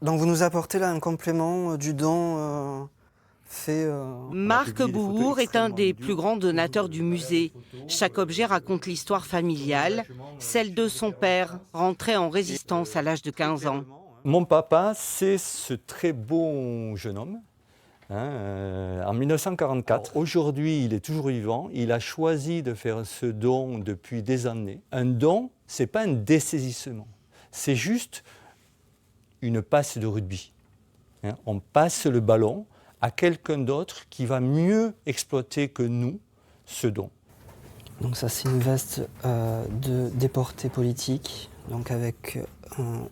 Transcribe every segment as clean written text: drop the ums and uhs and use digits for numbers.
Donc vous nous apportez là un complément du don fait... Marc Bouhour est un des plus grands donateurs du musée. Chaque objet raconte l'histoire familiale, celle de son père, rentré en résistance à l'âge de 15 ans. Mon papa, c'est ce très beau jeune homme, en 1944. Aujourd'hui, il est toujours vivant. Il a choisi de faire ce don depuis des années. Un don, ce n'est pas un dessaisissement. C'est juste une passe de rugby. On passe le ballon à quelqu'un d'autre qui va mieux exploiter que nous ce don. Donc ça, c'est une veste de déporté politique, donc avec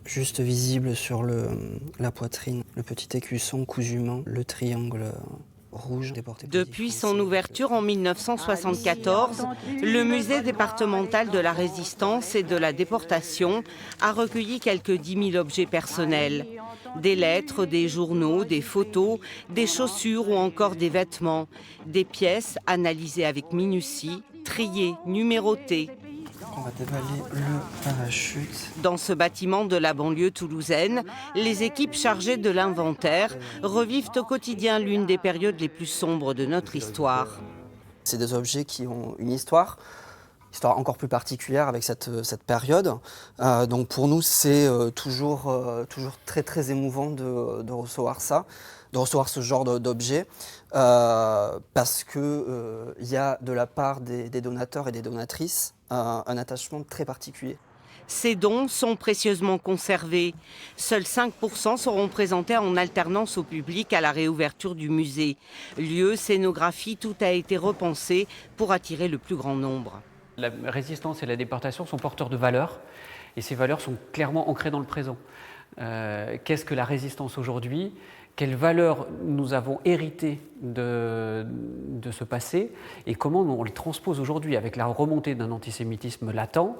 juste visible sur la poitrine le petit écusson cousu main, le triangle rouge. Depuis son ouverture en 1974, le musée départemental de la résistance et de la déportation a recueilli quelques 10 000 objets personnels. Des lettres, des journaux, des photos, des chaussures ou encore des vêtements. Des pièces analysées avec minutie, triées, numérotées. On va déballer le parachute. Dans ce bâtiment de la banlieue toulousaine, les équipes chargées de l'inventaire revivent au quotidien l'une des périodes les plus sombres de notre histoire. C'est des objets qui ont une histoire encore plus particulière avec cette période. Donc pour nous, c'est toujours très très émouvant de recevoir ça, de recevoir ce genre d'objet, parce que y a de la part des donateurs et des donatrices un attachement très particulier. Ces dons sont précieusement conservés. Seuls 5% seront présentés en alternance au public à la réouverture du musée. Lieu, scénographie, tout a été repensé pour attirer le plus grand nombre. La résistance et la déportation sont porteurs de valeurs, et ces valeurs sont clairement ancrées dans le présent. Qu'est-ce que la résistance aujourd'hui ? Quelles valeurs nous avons héritées de ce passé et comment on les transpose aujourd'hui avec la remontée d'un antisémitisme latent,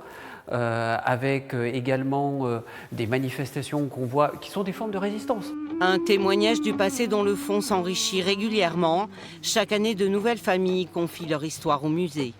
avec également des manifestations qu'on voit qui sont des formes de résistance. Un témoignage du passé dont le fond s'enrichit régulièrement. Chaque année, de nouvelles familles confient leur histoire au musée.